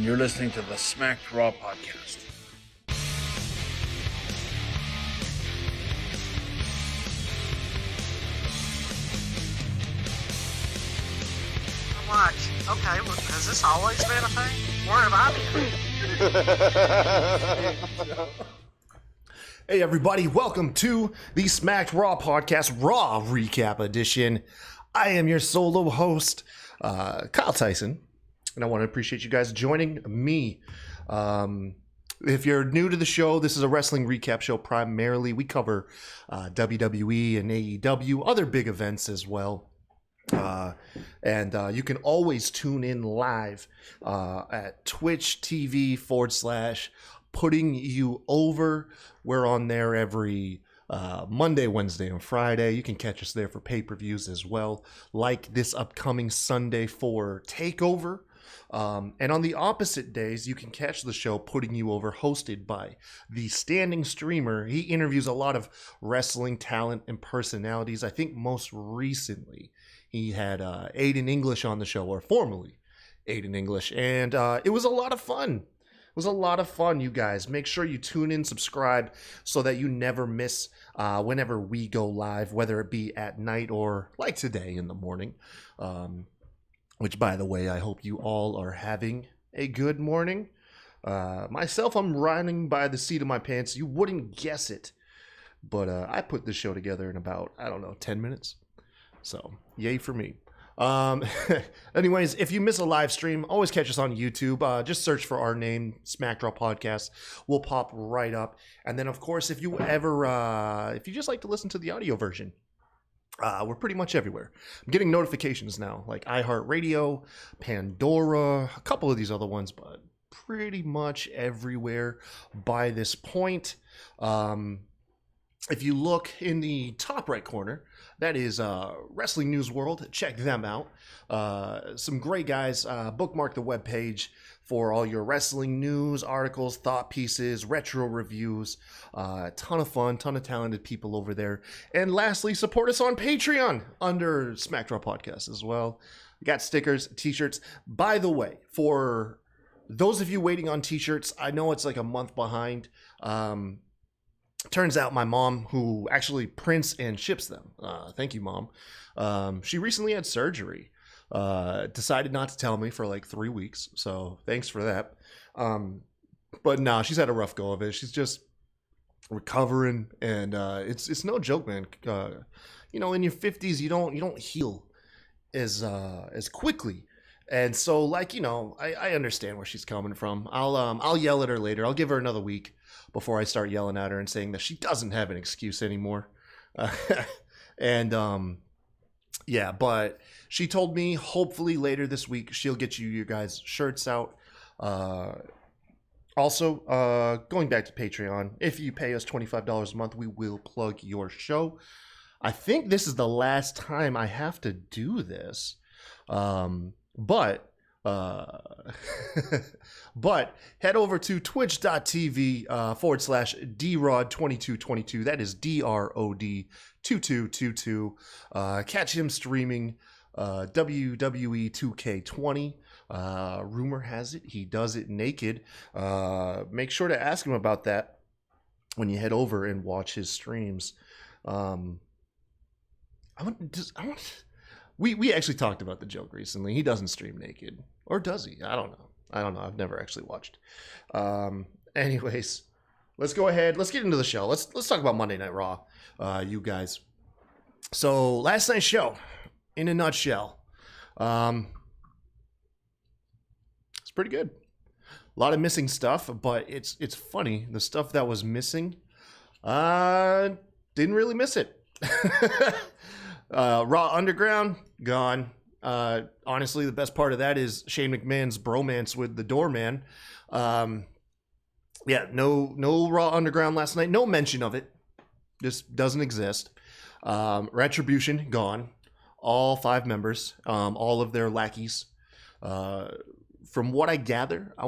and you're listening to the Smacked Raw podcast. Watch. Okay, well, has this always been a thing? Where have I been? Hey everybody, welcome to the Smacked Raw podcast, Raw Recap Edition. I am your solo host, Kyle Tyson, and I want to appreciate you guys joining me. If you're new to the show, this is a wrestling recap show primarily. We cover WWE and AEW, other big events as well. And you can always tune in live at Twitch TV /Putting You Over. We're on there every Monday, Wednesday, and Friday. You can catch us there for pay-per-views as well, like this upcoming Sunday for TakeOver. And on the opposite days, you can catch the show Putting You Over, hosted by the standing streamer. He interviews a lot of wrestling talent and personalities. I think most recently he had Aiden English on the show, or formerly Aiden English, and it was a lot of fun. It was a lot of fun, you guys. Make sure you tune in, subscribe, so that you never miss whenever we go live, whether it be at night or like today in the morning. Which, by the way, I hope you all are having a good morning. Myself, I'm riding by the seat of my pants. You wouldn't guess it. But I put this show together in about, 10 minutes. So, yay for me. Anyways, if you miss a live stream, always catch us on YouTube. Just search for our name, Smack Draw Podcast. We'll pop right up. And then, of course, if you just like to listen to the audio version, we're pretty much everywhere. I'm getting notifications now, like iHeartRadio, Pandora, a couple of these other ones, but pretty much everywhere by this point. If you look in the top right corner, that is Wrestling News World. Check them out. Some great guys. Bookmark the webpage for all your wrestling news, articles, thought pieces, retro reviews. Ton of fun, ton of talented people over there. And lastly, support us on Patreon under Smack Draw Podcast as well. We got stickers, t-shirts. By the way, for those of you waiting on t-shirts, I know it's like a month behind. Turns out my mom, who actually prints and ships them, thank you, Mom, she recently had surgery, decided not to tell me for like 3 weeks, so thanks for that. But nah, she's had a rough go of it. She's just recovering, and it's no joke, man. In your 50s, you don't heal as quickly. And so, I understand where she's coming from. I'll yell at her later. I'll give her another week before I start yelling at her and saying that she doesn't have an excuse anymore. But she told me hopefully later this week she'll get you guys shirts out. Also, going back to Patreon, if you pay us $25 a month, we will plug your show. I think this is the last time I have to do this. But head over to twitch.tv /DROD2222. That is DROD 2222. Catch him streaming WWE 2K20. Rumor has it he does it naked. Make sure to ask him about that when you head over and watch his streams. We actually talked about the joke recently. He doesn't stream naked. Or does he? I don't know. I've never actually watched. Anyways, let's go ahead. Let's get into the show. Let's talk about Monday Night Raw, you guys. So last night's show, in a nutshell, it's pretty good. A lot of missing stuff, but it's funny. The stuff that was missing, didn't really miss it. Raw Underground, gone. Honestly, the best part of that is Shane McMahon's bromance with the doorman. No Raw Underground last night. No mention of it. Just doesn't exist. Retribution, gone. All 5 members, all of their lackeys. From what I gather, I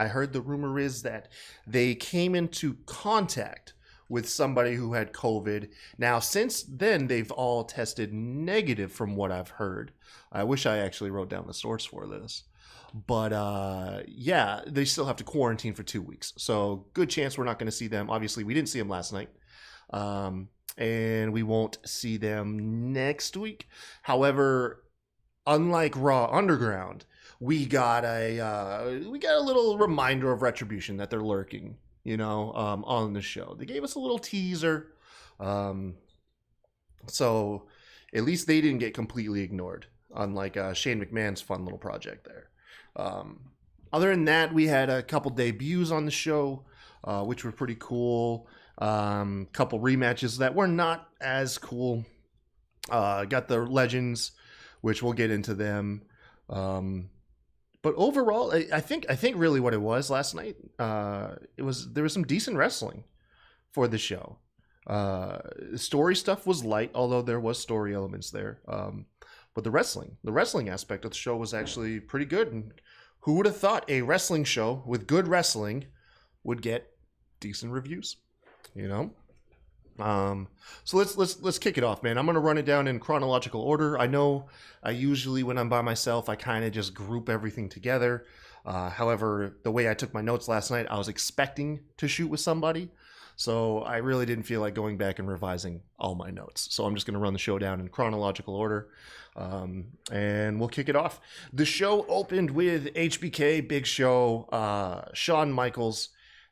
heard the rumor is that they came into contact with somebody who had COVID. Now, since then, they've all tested negative from what I've heard. I wish I actually wrote down the source for this. But yeah, they still have to quarantine for 2 weeks. So good chance we're not going to see them. Obviously, we didn't see them last night. And we won't see them next week. However, unlike Raw Underground, we got a little reminder of retribution that they're lurking, on the show. They gave us a little teaser. So at least they didn't get completely ignored, unlike Shane McMahon's fun little project there. Other than that, we had a couple debuts on the show, which were pretty cool. Couple rematches that were not as cool. Got the Legends, which we'll get into them. But overall, I think really what it was last night, there was some decent wrestling for the show. Story stuff was light, although there was story elements there. But the wrestling aspect of the show was actually pretty good. And who would have thought a wrestling show with good wrestling would get decent reviews? So let's kick it off, man. I'm gonna run it down in chronological order. I know I usually, when I'm by myself, I kind of just group everything together. However, the way I took my notes last night, I was expecting to shoot with somebody, so I really didn't feel like going back and revising all my notes. So I'm just gonna run the show down in chronological order, and we'll kick it off. The show opened with HBK, Big Show, Shawn Michaels,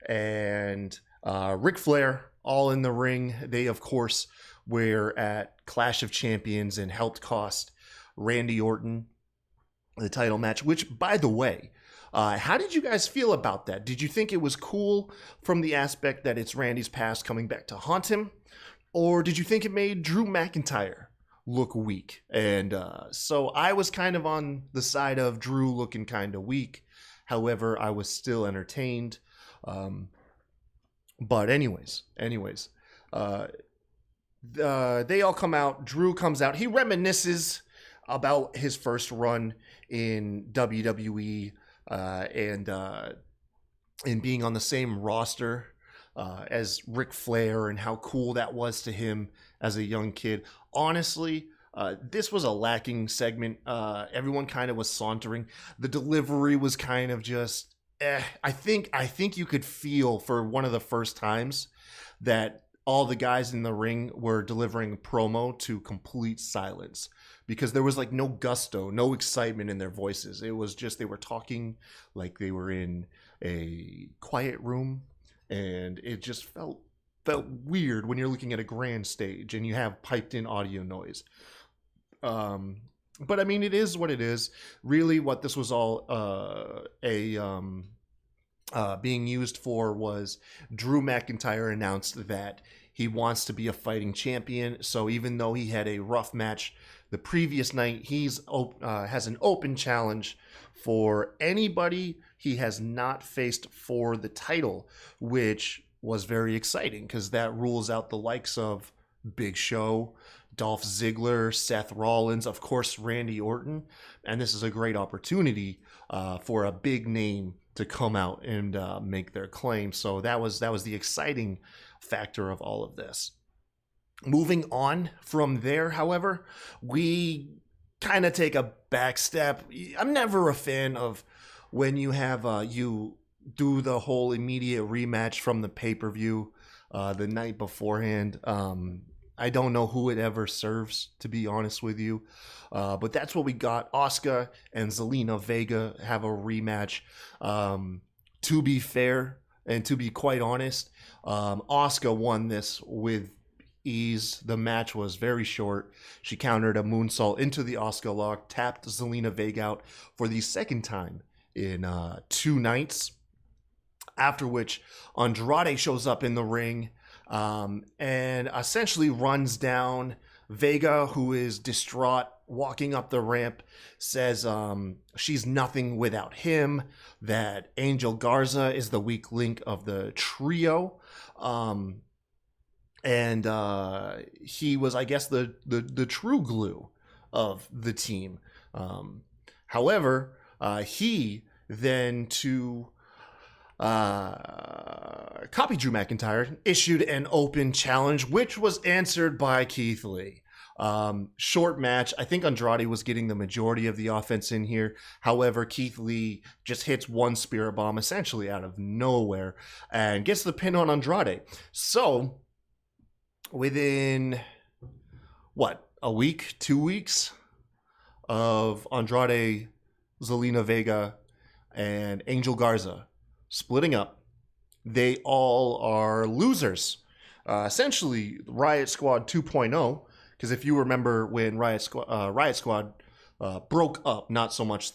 and Ric Flair all in the ring. They, of course, were at Clash of Champions and helped cost Randy Orton the title match, which, by the way, how did you guys feel about that? Did you think it was cool from the aspect that it's Randy's past coming back to haunt him? Or did you think it made Drew McIntyre look weak? And so I was kind of on the side of Drew looking kind of weak. However, I was still entertained. But anyways, they all come out. Drew comes out. He reminisces about his first run in WWE and being on the same roster as Ric Flair and how cool that was to him as a young kid. Honestly, this was a lacking segment. Everyone kind of was sauntering. The delivery was kind of just I think you could feel for one of the first times that all the guys in the ring were delivering promo to complete silence, because there was like no gusto, no excitement in their voices. It was just they were talking like they were in a quiet room, and it just felt weird when you're looking at a grand stage and you have piped in audio noise. But I mean, it is what it is. Really, what this was all being used for was Drew McIntyre announced that he wants to be a fighting champion. So even though he had a rough match the previous night, he's has an open challenge for anybody he has not faced for the title, which was very exciting because that rules out the likes of Big Show, Dolph Ziggler, Seth Rollins, of course, Randy Orton. And this is a great opportunity for a big name to come out and make their claim. So that was the exciting factor of all of this. Moving on from there, however, we kind of take a back step. I'm never a fan of when you have you do the whole immediate rematch from the pay-per-view the night beforehand. I don't know who it ever serves, to be honest with you. But that's what we got. Asuka and Zelina Vega have a rematch. To be fair, and to be quite honest, Asuka won this with ease. The match was very short. She countered a moonsault into the Asuka lock, tapped Zelina Vega out for the second time in 2 nights. After which, Andrade shows up in the ring and essentially runs down Vega, who is distraught, walking up the ramp, says she's nothing without him, that Angel Garza is the weak link of the trio. And he was, I guess, the true glue of the team. However, he then to copy Drew McIntyre issued an open challenge, which was answered by Keith Lee. Short match. I think Andrade was getting the majority of the offense in here. However, Keith Lee just hits one spirit bomb essentially out of nowhere and gets the pin on Andrade. So within a week, 2 weeks of Andrade, Zelina Vega, and Angel Garza splitting up, they all are losers. Essentially, Riot Squad 2.0. Because if you remember when Riot Squad broke up, not so much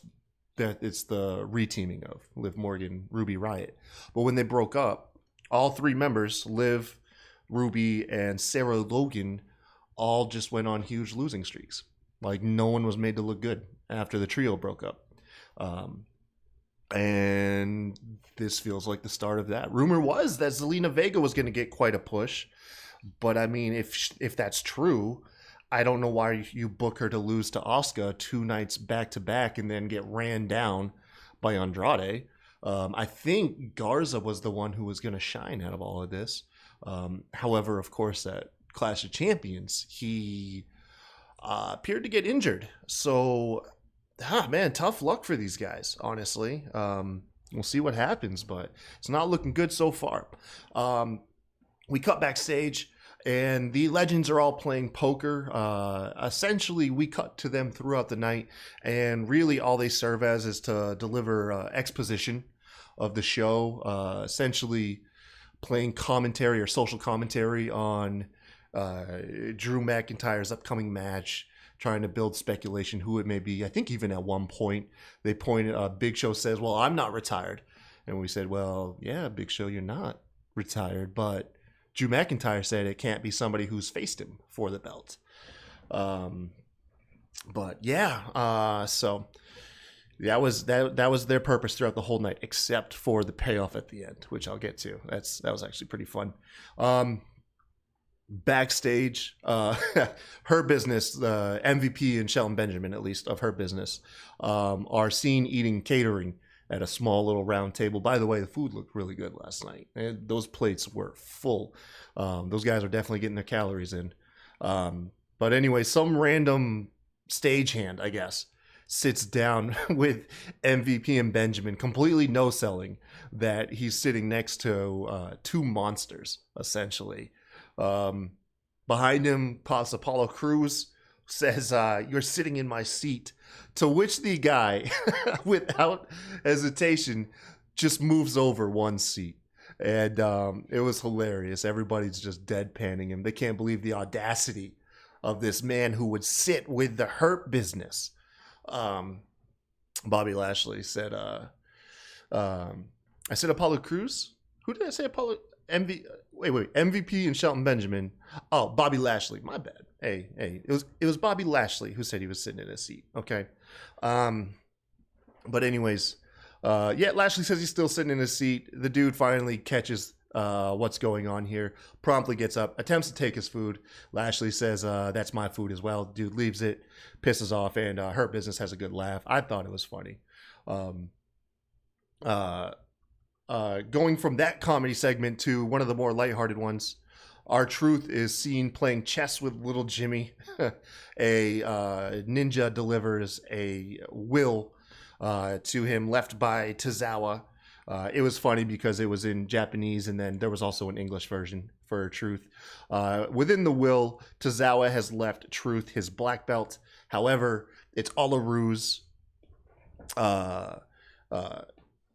that it's the reteaming of Liv Morgan, Ruby, Riot, but when they broke up, all three members, Liv, Ruby, and Sarah Logan, all just went on huge losing streaks. Like no one was made to look good after the trio broke up. And this feels like the start of that. Rumor was that Zelina Vega was going to get quite a push. But I mean, if that's true, I don't know why you book her to lose to Asuka 2 nights back to back and then get ran down by Andrade. I think Garza was the one who was going to shine out of all of this. However, of course, at Clash of Champions, he appeared to get injured. So, man, tough luck for these guys, honestly. We'll see what happens, but it's not looking good so far. We cut backstage, and the legends are all playing poker. Essentially, we cut to them throughout the night, and really all they serve as is to deliver exposition of the show, essentially playing commentary or social commentary on Drew McIntyre's upcoming match, trying to build speculation who it may be. I think even at one point, they pointed, Big Show says, well, I'm not retired. And we said, well, yeah, Big Show, you're not retired, but Drew McIntyre said it can't be somebody who's faced him for the belt. But yeah, so that was their purpose throughout the whole night, except for the payoff at the end, which I'll get to. That was actually pretty fun. Backstage, Her Business, the MVP and Shelton Benjamin, at least of Her Business, are seen eating catering at a small little round table. By the way, the food looked really good last night. And those plates were full. Those guys are definitely getting their calories in. But anyway, some random stagehand, I guess, sits down with MVP and Benjamin, completely no-selling that he's sitting next to two monsters, essentially. Behind him, pops Apollo Crews, says, you're sitting in my seat. To which the guy, without hesitation, just moves over one seat. And it was hilarious. Everybody's just deadpanning him. They can't believe the audacity of this man who would sit with the Hurt Business. Bobby Lashley said, I said Apollo Crews? Who did I say Apollo? MVP and Shelton Benjamin. Oh, Bobby Lashley. My bad. Hey, it was Bobby Lashley who said he was sitting in his seat. Okay. But anyways, yeah, Lashley says he's still sitting in his seat. The dude finally catches what's going on here, promptly gets up, attempts to take his food. Lashley says, that's my food as well. Dude leaves it, pisses off, and Hurt Business has a good laugh. I thought it was funny. Going from that comedy segment to one of the more lighthearted ones, R-Truth is seen playing chess with little Jimmy. A ninja delivers a will to him left by Tozawa. It was funny because it was in Japanese, and then there was also an English version for Truth. Within the will, Tozawa has left Truth his black belt. However, it's all a ruse.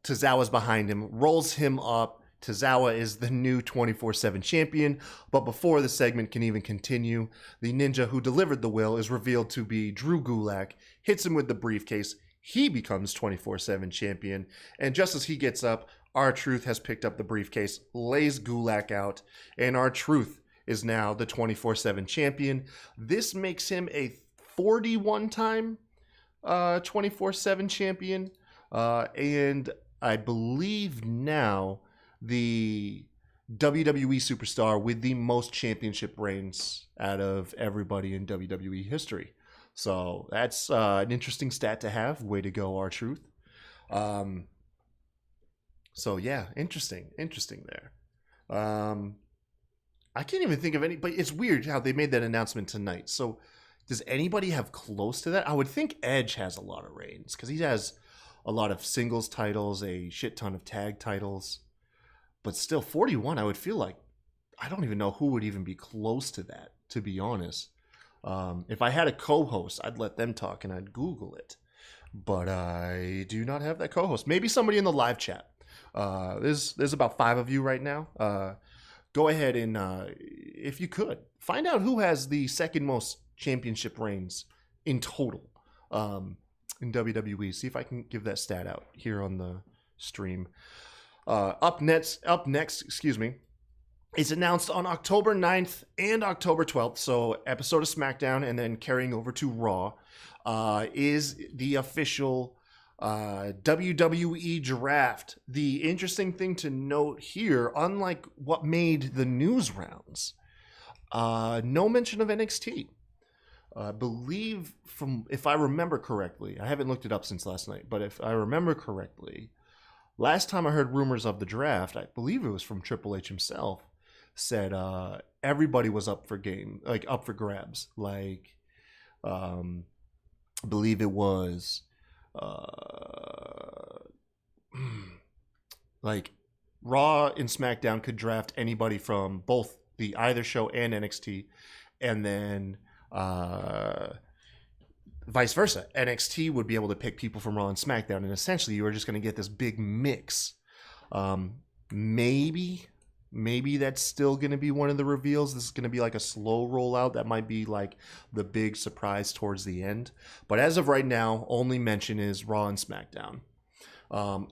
Tozawa's behind him, rolls him up. Tozawa is the new 24/7 champion. But before the segment can even continue, the ninja who delivered the will is revealed to be Drew Gulak, hits him with the briefcase. He becomes 24/7 champion. And just as he gets up, R-Truth has picked up the briefcase, lays Gulak out, and R-Truth is now the 24/7 champion. This makes him a 41-time 24/7 champion. And I believe now the WWE superstar with the most championship reigns out of everybody in WWE history. So that's an interesting stat to have. Way to go, R-Truth. So yeah, interesting there. I can't even think of any, but it's weird how they made that announcement tonight. So Does anybody have close to that? I would think Edge has a lot of reigns because he has a lot of singles titles, a shit ton of tag titles. But still, 41, I would feel like I don't even know who would even be close to that, to be honest. If I had a co-host, I'd let them talk and I'd Google it. But I do not have that co-host. Maybe somebody in the live chat. There's about 5 of you right now. Go ahead and, if you could, find out who has the second most championship reigns in total in WWE. See if I can give that stat out here on the stream. Up next, excuse me. It's announced on October 9th and October 12th, so episode of SmackDown and then carrying over to Raw, is the official WWE draft. The interesting thing to note here, unlike what made the news rounds, no mention of NXT. I believe, if I remember correctly, I haven't looked it up since last night, but if I remember correctly, last time I heard rumors of the draft, I believe it was from Triple H himself, said everybody was up for grabs. Like, I believe it was like Raw and SmackDown could draft anybody from both the either show and NXT, and then vice versa. NXT would be able to pick people from Raw and SmackDown, and essentially you were just going to get this big mix. Maybe that's still going to be one of the reveals. This is going to be like a slow rollout. That might be like the big surprise towards the end. But as of right now, only mention is Raw and SmackDown.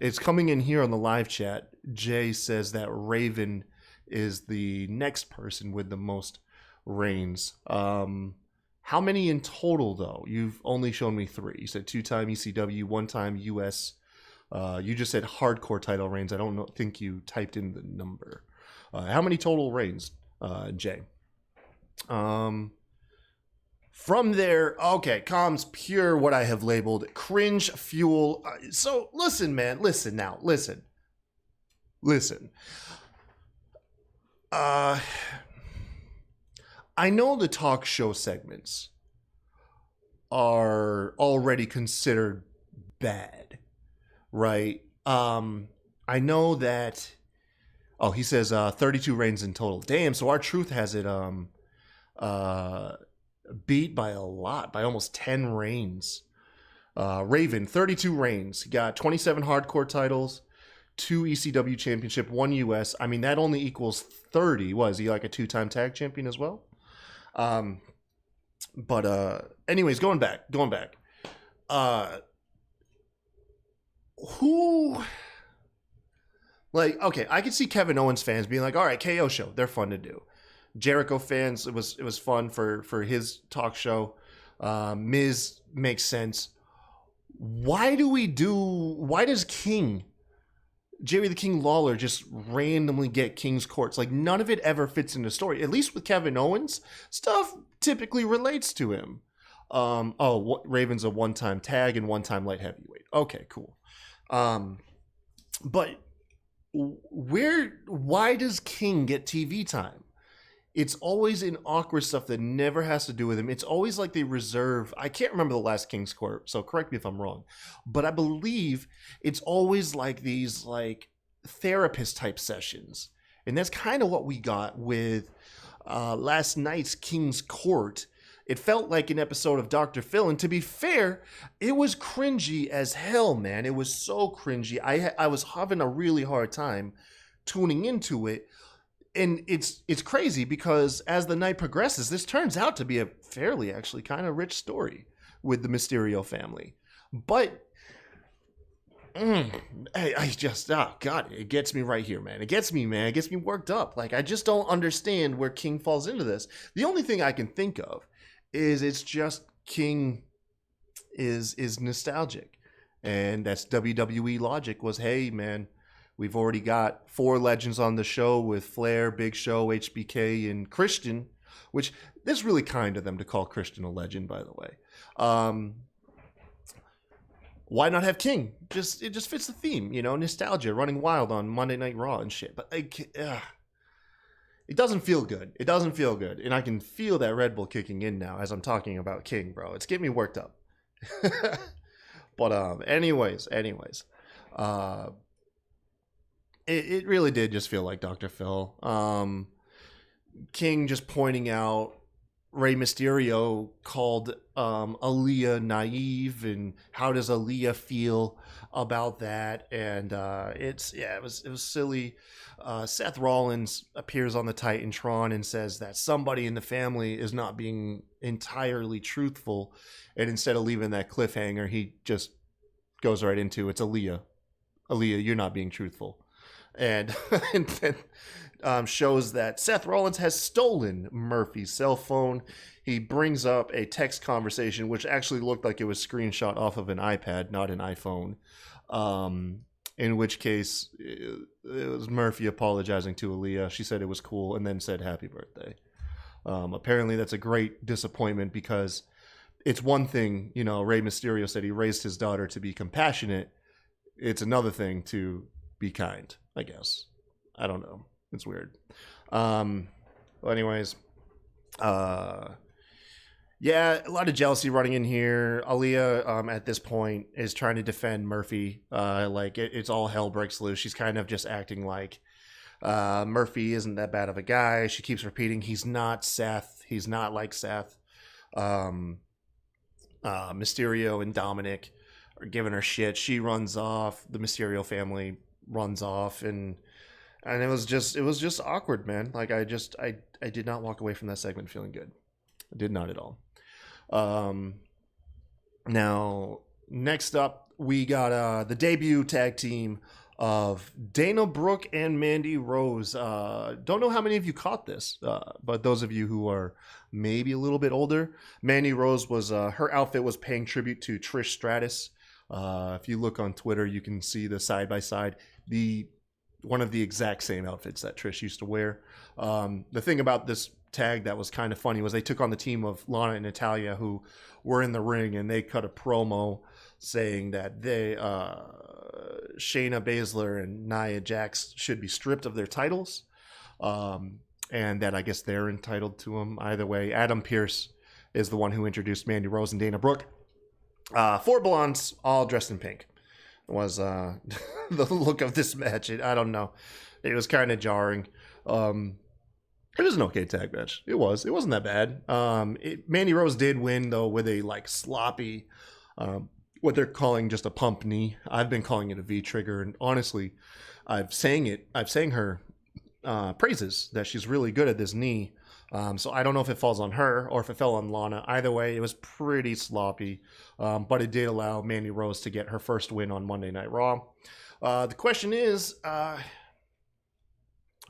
It's coming in here on the live chat. Jay says that Raven is the next person with the most reigns. How many in total, though? You've only shown me 3. You said 2-time ECW, 1-time US. You just said hardcore title reigns. I don't think you typed in the number. How many total reigns, Jay? From there, okay, comms pure what I have labeled cringe fuel. So listen, man, listen. I know the talk show segments are already considered bad, right? I know that. Oh, he says 32 reigns in total. Damn, so R-Truth has it beat by a lot, by almost 10 reigns. Raven, 32 reigns. He got 27 hardcore titles, 2 ECW championship, 1 US. I mean, that only equals 30. Was he like a 2-time tag champion as well? Anyways, going back. Who... Like, okay, I could see Kevin Owens fans being like, all right, KO show, they're fun to do. Jericho fans, it was fun for his talk show. Miz makes sense. Why does Jerry the King Lawler just randomly get King's Courts? Like, none of it ever fits in the story. At least with Kevin Owens, stuff typically relates to him. Raven's a 1-time tag and 1-time light heavyweight. Okay, cool. But why does King get TV time? It's always in awkward stuff that never has to do with him. It's always like they reserve, I can't remember the last King's Court, so correct me if I'm wrong, but I believe it's always like these like therapist type sessions. And that's kind of what we got with last night's King's Court. It felt like an episode of Dr. Phil, and to be fair, it was cringy as hell, man. It was so cringy. I was having a really hard time tuning into it, and it's crazy because as the night progresses, this turns out to be a fairly actually kind of rich story with the Mysterio family. But I just, oh God, it gets me right here, man. It gets me worked up. Like, I just don't understand where King falls into this. The only thing I can think of is it's just King is nostalgic, and that's WWE logic. Was, hey man, we've already got 4 legends on the show with Flair, Big Show, HBK, and Christian, which is really kind of them to call Christian a legend, by the way. Why not have King? It just fits the theme, nostalgia, running wild on Monday Night Raw and shit. But It doesn't feel good. It doesn't feel good. And I can feel that Red Bull kicking in now as I'm talking about King, bro. It's getting me worked up. But anyways, it really did just feel like Dr. Phil. King just pointing out Rey Mysterio called Aaliyah naive, and how does Aaliyah feel about that? And it was silly. Seth Rollins appears on the Titantron and says that somebody in the family is not being entirely truthful, and instead of leaving that cliffhanger, he just goes right into it's Aaliyah. Aaliyah, you're not being truthful, and and then shows that Seth Rollins has stolen Murphy's cell phone. He brings up a text conversation, which actually looked like it was screenshot off of an iPad, not an iPhone. In which case, it was Murphy apologizing to Aaliyah. She said it was cool and then said happy birthday. Apparently, that's a great disappointment because it's one thing, Rey Mysterio said he raised his daughter to be compassionate. It's another thing to be kind, I guess. I don't know. It's weird. Well, anyways, yeah, a lot of jealousy running in here. Aaliyah, at this point, is trying to defend Murphy. It's all hell breaks loose. She's kind of just acting like Murphy isn't that bad of a guy. She keeps repeating, he's not Seth. He's not like Seth. Mysterio and Dominic are giving her shit. She runs off. The Mysterio family runs off, and it was just awkward, man. Like I did not walk away from that segment feeling good. I did not at all. Now next up we got the debut tag team of Dana Brooke and Mandy Rose. Don't know how many of you caught this, but those of you who are maybe a little bit older, Mandy Rose was her outfit was paying tribute to Trish Stratus. If you look on Twitter, you can see the side by side, one of the exact same outfits that Trish used to wear. The thing about this tag that was kind of funny was they took on the team of Lana and Natalya, who were in the ring, and they cut a promo saying that they Shayna Baszler and Nia Jax should be stripped of their titles, and that I guess they're entitled to them either way. Adam Pearce is the one who introduced Mandy Rose and Dana Brooke. 4 blondes all dressed in pink was the look of this match. I don't know, it was kind of jarring. It was an okay tag match. It wasn't that bad. Mandy Rose did win though with a sloppy, what they're calling just a pump knee. I've been calling it a V trigger, and honestly, I've sang her praises that she's really good at this knee. So I don't know if it falls on her or if it fell on Lana. Either way, it was pretty sloppy, but it did allow Mandy Rose to get her first win on Monday Night Raw. The question is,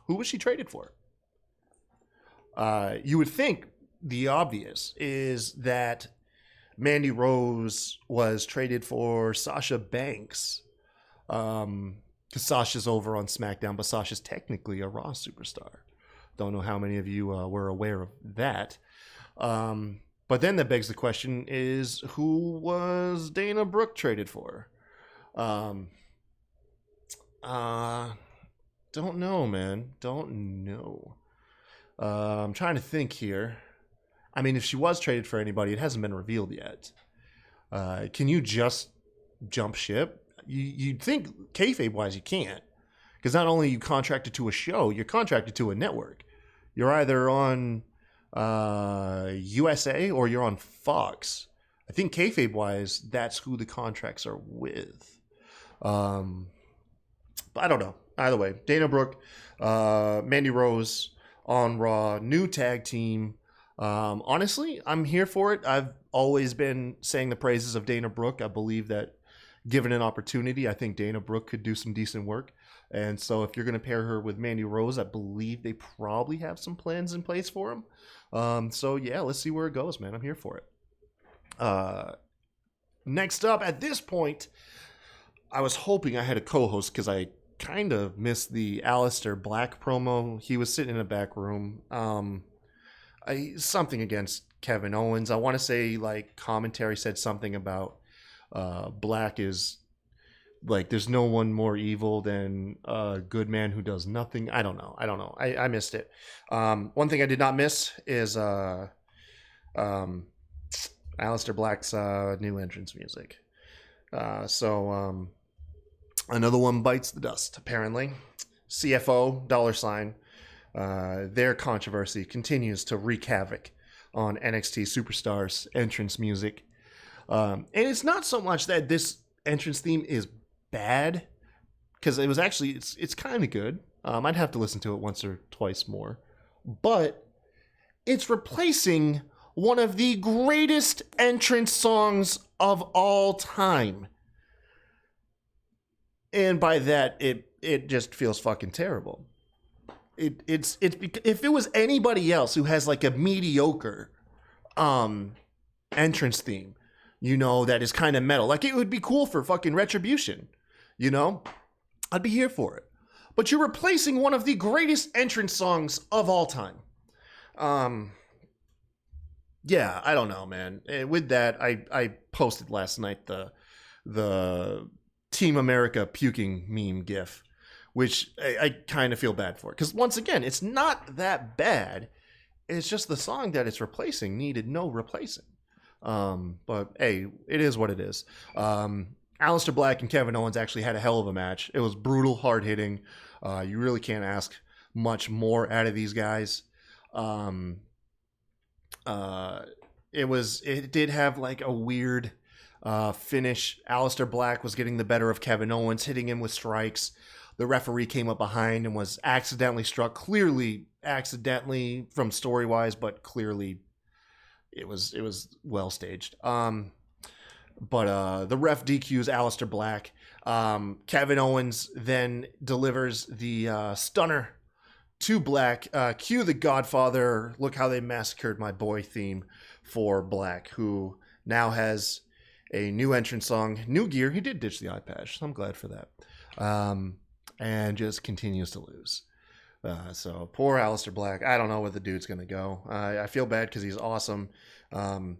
who was she traded for? You would think the obvious is that Mandy Rose was traded for Sasha Banks, because Sasha's over on SmackDown, but Sasha's technically a Raw superstar. Don't know how many of you were aware of that. But then that begs the question is, who was Dana Brooke traded for? Don't know, man. Don't know. I'm trying to think here. I mean, if she was traded for anybody, it hasn't been revealed yet. Can you just jump ship? You'd think kayfabe-wise you can't. Because not only are you contracted to a show, you're contracted to a network. You're either on USA or you're on Fox. I think kayfabe-wise, that's who the contracts are with. But I don't know. Either way, Dana Brooke, Mandy Rose on Raw, new tag team. Honestly, I'm here for it. I've always been saying the praises of Dana Brooke. I believe that given an opportunity, I think Dana Brooke could do some decent work. And so if you're going to pair her with Mandy Rose, I believe they probably have some plans in place for him. So yeah, let's see where it goes, man. I'm here for it. Next up, at this point, I was hoping I had a co-host because I kind of missed the Aleister Black promo. He was sitting in a back room. Something against Kevin Owens. I want to say commentary said something about Black is Like, there's no one more evil than a good man who does nothing. I don't know. I missed it. One thing I did not miss is Aleister Black's new entrance music. So another one bites the dust, apparently. CFO, $, their controversy continues to wreak havoc on NXT Superstars entrance music. And it's not so much that this entrance theme is bad, because it was actually, it's kind of good. I'd have to listen to it once or twice more. But it's replacing one of the greatest entrance songs of all time. And by that, it just feels fucking terrible. It's if it was anybody else who has like a mediocre entrance theme, you know, that is kind of metal, like it would be cool for fucking Retribution, you know, I'd be here for it. But you're replacing one of the greatest entrance songs of all time. Yeah, I don't know, man. And with that, I posted last night the Team America puking meme gif, which I kind of feel bad for. Because once again, it's not that bad. It's just the song that it's replacing needed no replacing. But hey, it is what it is. Aleister Black and Kevin Owens actually had a hell of a match. It was brutal, hard hitting. You really can't ask much more out of these guys. It did have like a weird finish. Aleister Black was getting the better of Kevin Owens, hitting him with strikes. The referee came up behind and was accidentally struck. Clearly accidentally from story wise, but clearly it was well staged. But the ref DQs Aleister Black. Kevin Owens then delivers the stunner to Black. Cue the Godfather, Look How They Massacred My Boy theme for Black, who now has a new entrance song, new gear. He did ditch the eye patch, so I'm glad for that. And just continues to lose. So poor Aleister Black. I don't know where the dude's going to go. I feel bad because he's awesome. And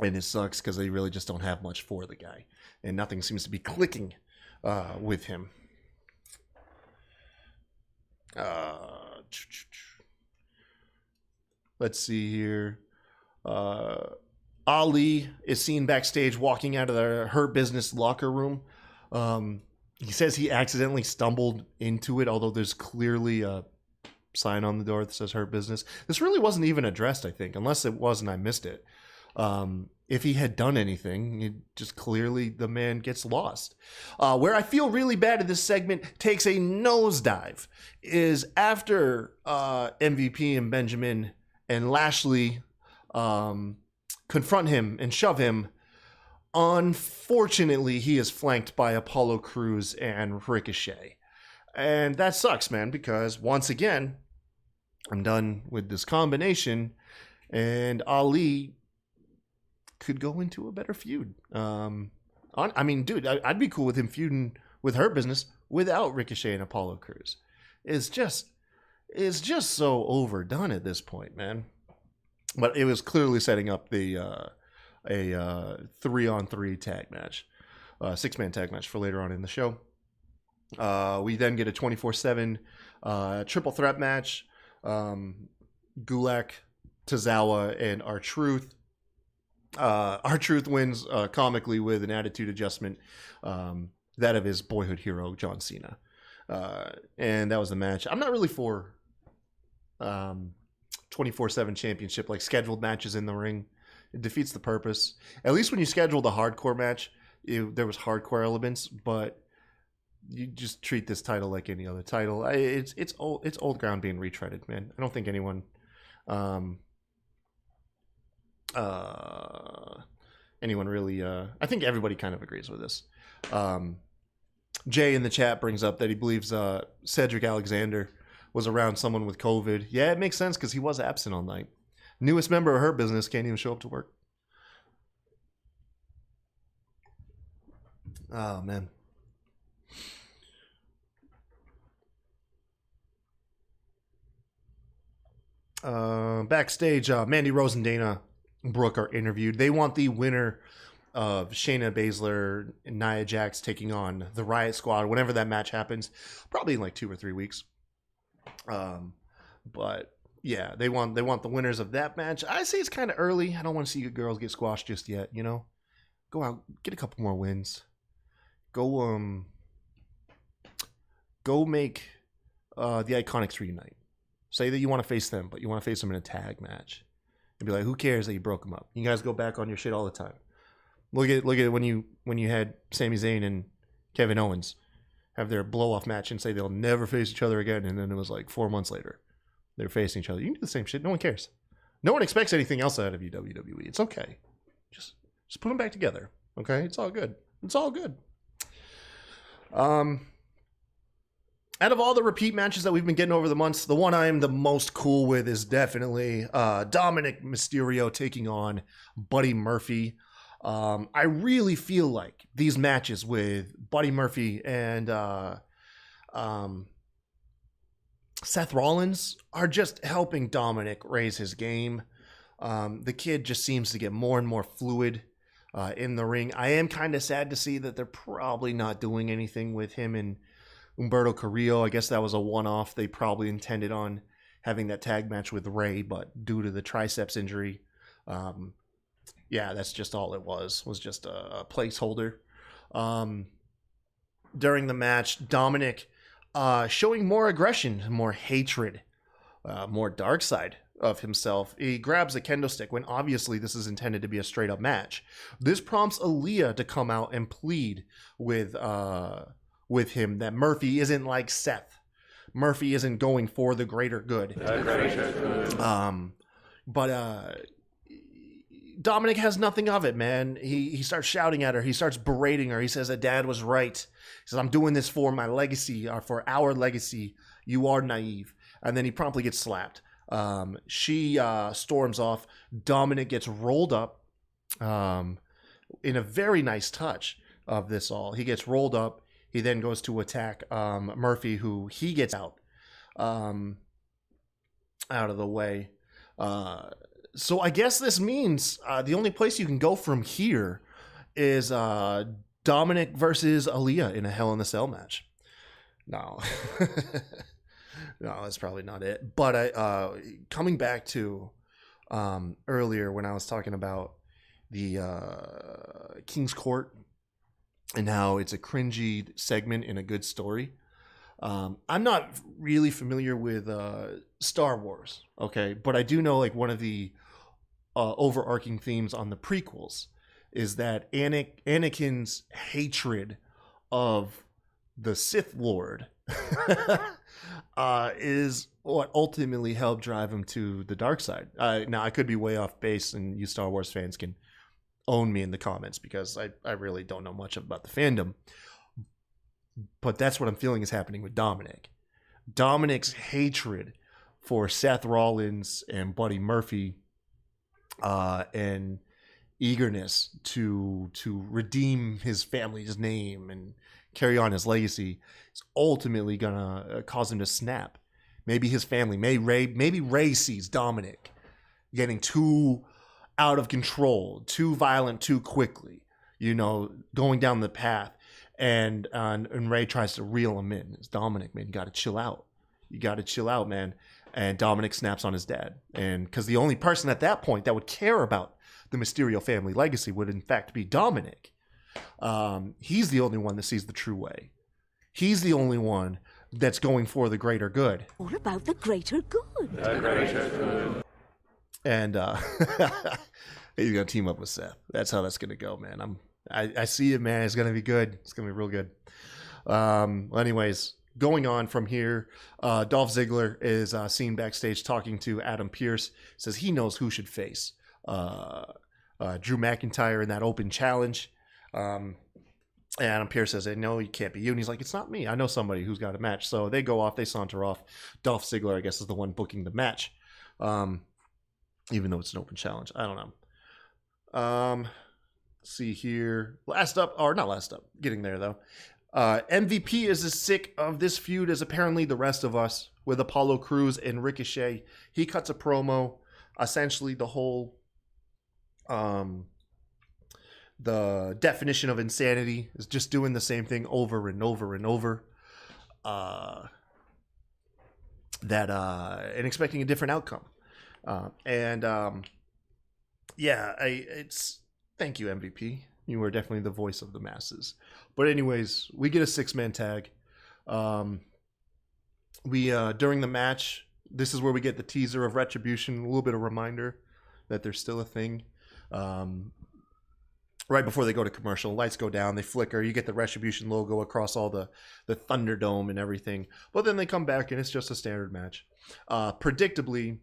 it sucks because they really just don't have much for the guy. And nothing seems to be clicking with him. Let's see here. Ali is seen backstage walking out of the Hurt Business locker room. He says he accidentally stumbled into it, although there's clearly a sign on the door that says Hurt Business. This really wasn't even addressed, I think, unless it was and I missed it. If he had done anything, it just clearly the man gets lost. Where I feel really bad in this segment takes a nosedive is after MVP and Benjamin and Lashley confront him and shove him. Unfortunately, he is flanked by Apollo Crews and Ricochet. And that sucks, man, because once again, I'm done with this combination, and Ali could go into a better feud. I mean, dude, I'd be cool with him feuding with Hurt Business without Ricochet and Apollo Crews. It's just so overdone at this point, man. But it was clearly setting up a 3-on-3 tag match, 6-man tag match for later on in the show. We then get a 24/7 triple threat match. Gulak, Tozawa, and R-Truth. R-Truth wins comically with an attitude adjustment, that of his boyhood hero, John Cena. And that was the match. I'm not really for 24/7 championship, like scheduled matches in the ring. It defeats the purpose. At least when you scheduled a hardcore match, there was hardcore elements, but you just treat this title like any other title. It's old ground being retreaded, man. I don't think anyone really I think everybody kind of agrees with this. Jay in the chat brings up that he believes Cedric Alexander was around someone with COVID. Yeah, it makes sense because he was absent all night. Newest member of Hurt Business can't even show up to work. Oh, man. Backstage, Mandy Rose and Dana Brooke are interviewed. They want the winner of Shayna Baszler and Nia Jax taking on the Riot Squad whenever that match happens, probably in like 2 or 3 weeks. But yeah, they want the winners of that match. I say it's kind of early. I don't want to see you girls get squashed just yet. You know, go out, get a couple more wins. Go make the Iconics reunite. Say that you want to face them, but you want to face them in a tag match. And be like, who cares that you broke them up? You guys go back on your shit all the time. Look at when you had Sami Zayn and Kevin Owens have their blow off match and say they'll never face each other again, and then it was like 4 months later they're facing each other. You can do the same shit. No one cares. No one expects anything else out of you, WWE. It's okay. Just put them back together. Okay, it's all good. It's all good. Out of all the repeat matches that we've been getting over the months, the one I am the most cool with is definitely Dominic Mysterio taking on Buddy Murphy. I really feel like these matches with Buddy Murphy and Seth Rollins are just helping Dominic raise his game. The kid just seems to get more and more fluid in the ring. I am kind of sad to see that they're probably not doing anything with him and Humberto Carrillo. I guess that was a one-off. They probably intended on having that tag match with Ray, but due to the triceps injury, yeah, that's just all it was just a placeholder. During the match, Dominic showing more aggression, more hatred, more dark side of himself. He grabs a kendo stick when obviously this is intended to be a straight-up match. This prompts Aaliyah to come out and plead with him that Murphy isn't like Seth. Murphy isn't going for the greater good. But Dominic has nothing of it, man. He starts shouting at her. He starts berating her. He says that Dad was right. He says, I'm doing this for my legacy, or for our legacy. You are naive. And then he promptly gets slapped. She storms off. Dominic gets rolled up in a very nice touch of this all. He gets rolled up. He then goes to attack Murphy, who he gets out of the way. So I guess this means the only place you can go from here is Dominic versus Aaliyah in a Hell in a Cell match. No. No, that's probably not it. But coming back to earlier when I was talking about the King's Court and how it's a cringy segment in a good story. I'm not really familiar with Star Wars, okay? But I do know like one of the overarching themes on the prequels is that Anakin's hatred of the Sith Lord is what ultimately helped drive him to the dark side. Now, I could be way off base, and you Star Wars fans can own me in the comments because I really don't know much about the fandom. But that's what I'm feeling is happening with Dominic. Dominic's hatred for Seth Rollins and Buddy Murphy and eagerness to redeem his family's name and carry on his legacy is ultimately gonna cause him to snap. Maybe his family, maybe Ray sees Dominic getting too out of control, too violent, too quickly, going down the path, and Ray tries to reel him in. It's Dominic, man, you got to chill out. You got to chill out, man. And Dominic snaps on his dad, and because the only person at that point that would care about the Mysterio family legacy would in fact be Dominic. He's the only one that sees the true way. He's the only one that's going for the greater good. All about the greater good. The greater good. And he's gonna team up with Seth. That's how that's gonna go, man. I see it, man. It's gonna be good. It's gonna be real good. Anyways, going on from here, Dolph Ziggler is seen backstage talking to Adam Pearce. Says he knows who should face Drew McIntyre in that open challenge. Adam Pearce says, no, you can't be you. And he's like, it's not me. I know somebody who's got a match. So they go off. They saunter off. Dolph Ziggler, I guess, is the one booking the match. Even though it's an open challenge. I don't know. Let's see here. Not last up. Getting there, though. MVP is as sick of this feud as apparently the rest of us with Apollo Crews and Ricochet. He cuts a promo. Essentially, the whole the definition of insanity is just doing the same thing over and over and over. And expecting a different outcome. Thank you, MVP. You were definitely the voice of the masses. But anyways, we get a 6-man tag. During the match, this is where we get the teaser of Retribution, a little bit of reminder that there's still a thing. Right before they go to commercial, lights go down, they flicker, you get the Retribution logo across all the Thunderdome and everything. But then they come back and it's just a standard match. Predictably,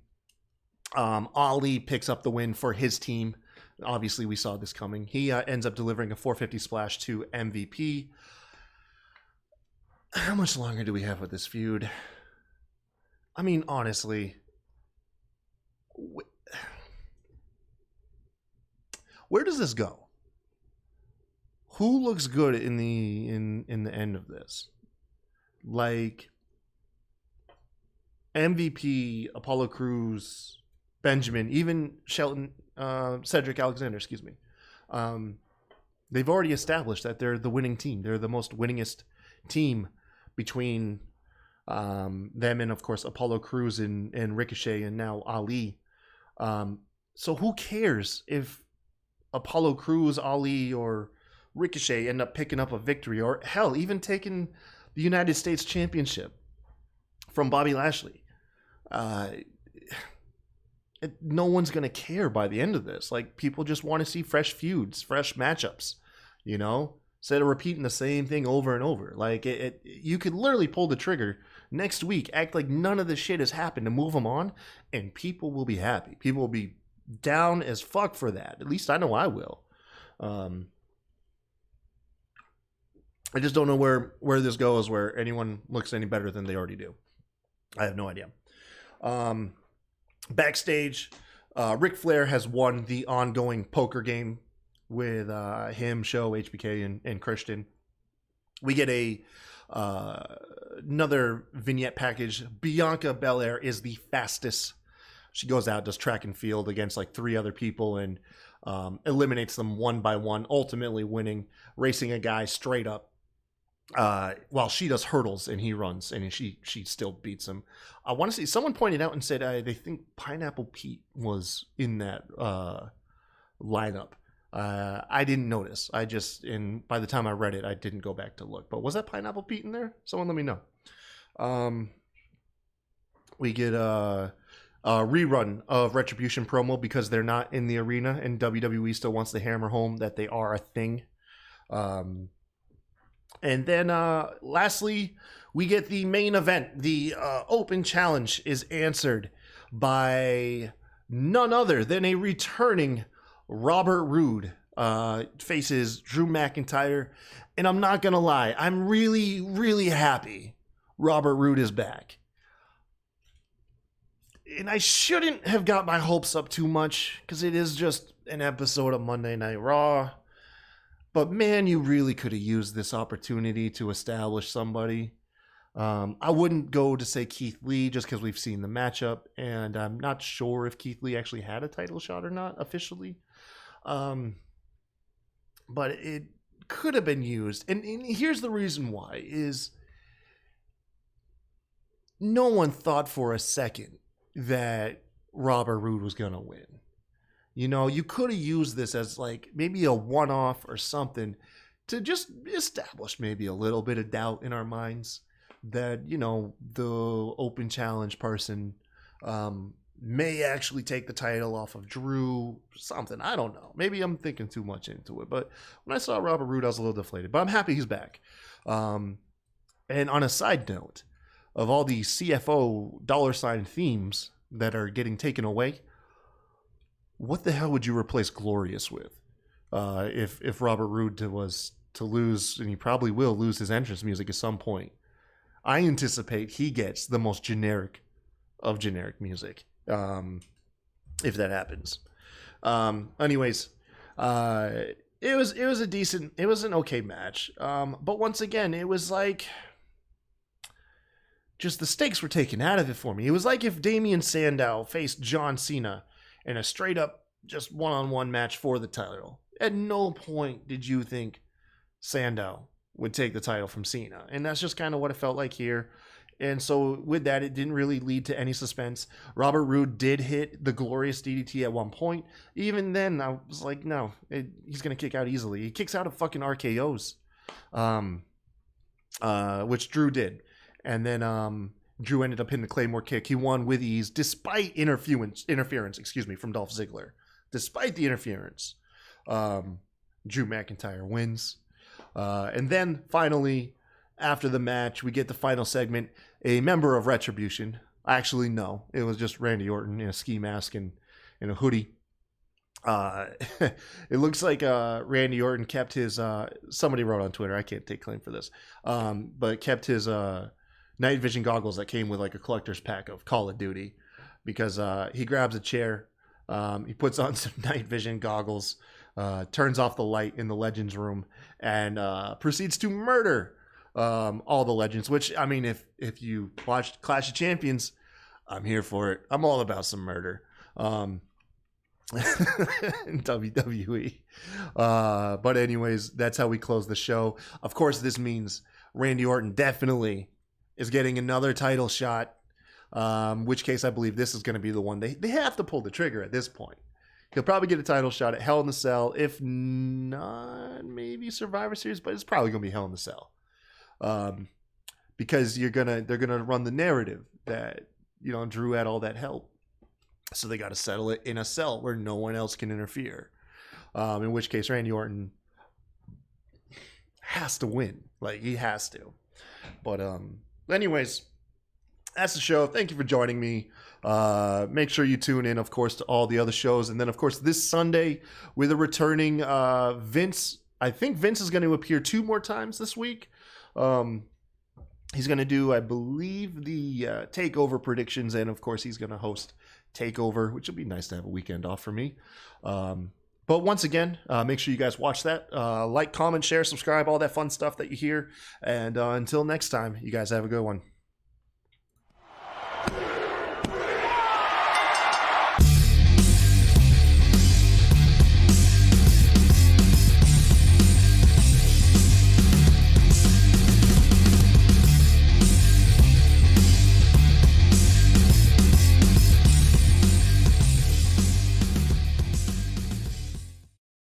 Ali picks up the win for his team. Obviously, we saw this coming. He ends up delivering a 450 splash to MVP. How much longer do we have with this feud? I mean, honestly, where does this go? Who looks good in the end of this? Like MVP, Apollo Crews, Benjamin, even Shelton, Cedric Alexander, excuse me. They've already established that they're the winning team. They're the most winningest team between them and, of course, Apollo Crews and Ricochet and now Ali. So who cares if Apollo Crews, Ali, or Ricochet end up picking up a victory, or hell, even taking the United States Championship from Bobby Lashley? No one's going to care by the end of this. Like, people just want to see fresh feuds, fresh matchups, you know, instead of repeating the same thing over and over. Like, you could literally pull the trigger next week, act like none of this shit has happened, to move them on, and people will be happy. People will be down as fuck for that. At least I know I will. I just don't know where this goes, where anyone looks any better than they already do. I have no idea. Backstage, Ric Flair has won the ongoing poker game with him, Show, HBK, and Christian. We get another vignette package. Bianca Belair is the fastest. She goes out, does track and field against like 3 other people and eliminates them one by one, ultimately winning, racing a guy straight up. While she does hurdles and he runs, and she still beats him. I want to see, someone pointed out and said they think Pineapple Pete was in that lineup. I didn't notice. By the time I read it, I didn't go back to look. But was that Pineapple Pete in there? Someone let me know. We get a rerun of Retribution promo because they're not in the arena, and WWE still wants to hammer home that they are a thing. And then lastly, we get the main event. The open challenge is answered by none other than a returning Robert Roode. Faces Drew McIntyre. And I'm not going to lie, I'm really, really happy Robert Roode is back. And I shouldn't have got my hopes up too much, because it is just an episode of Monday Night Raw. But man, you really could have used this opportunity to establish somebody. I wouldn't go to say Keith Lee just because we've seen the matchup, and I'm not sure if Keith Lee actually had a title shot or not officially. But it could have been used. And here's the reason why, is no one thought for a second that Robert Roode was going to win. You know, you could have used this as like maybe a one-off or something to just establish maybe a little bit of doubt in our minds that, you know, the open challenge person may actually take the title off of Drew, something. I don't know. Maybe I'm thinking too much into it. But when I saw Robert Roode, I was a little deflated. But I'm happy he's back. And on a side note, of all the CFO $ themes that are getting taken away, what the hell would you replace Glorious with? If Robert Roode was to lose, and he probably will lose his entrance music at some point, I anticipate he gets the most generic of generic music, if that happens. Anyways, it was an okay match. But once again, it was like, just the stakes were taken out of it for me. It was like if Damian Sandow faced John Cena in a straight up just one-on-one match for the title. At no point did you think Sandow would take the title from Cena. And that's just kind of what it felt like here. And so with that, it didn't really lead to any suspense. Robert Roode did hit the glorious DDT at one point. Even then, I was like, no, he's going to kick out easily. He kicks out of fucking RKOs, which Drew did. And then Drew ended up hitting the Claymore kick. He won with ease despite interference, from Dolph Ziggler. Despite the interference, Drew McIntyre wins. And then finally, after the match, we get the final segment. A member of Retribution. Actually, no. It was just Randy Orton in a ski mask and in a hoodie. It looks like Randy Orton kept his... somebody wrote on Twitter. I can't take claim for this. But kept his night vision goggles that came with like a collector's pack of Call of Duty. Because he grabs a chair. He puts on some night vision goggles. Turns off the light in the Legends room. And proceeds to murder all the legends, which, I mean, if you watched Clash of Champions, I'm here for it. I'm all about some murder in WWE. But anyways, that's how we close the show. Of course, this means Randy Orton definitely is getting another title shot, which case I believe this is going to be the one. They have to pull the trigger at this point. He'll probably get a title shot at Hell in the Cell. If not, maybe Survivor Series, but it's probably going to be Hell in the Cell. Because they're gonna run the narrative that, you know, Drew had all that help, so they got to settle it in a cell where no one else can interfere. In which case, Randy Orton has to win, like he has to. But anyways, that's the show. Thank you for joining me. Make sure you tune in, of course, to all the other shows, and then of course this Sunday with a returning Vince. I think Vince is going to appear 2 more times this week. He's going to do, I believe, the TakeOver predictions, and of course he's going to host TakeOver, which will be nice to have a weekend off for me. But once again, make sure you guys watch that. Like, comment, share, subscribe, all that fun stuff that you hear. And until next time, you guys have a good one.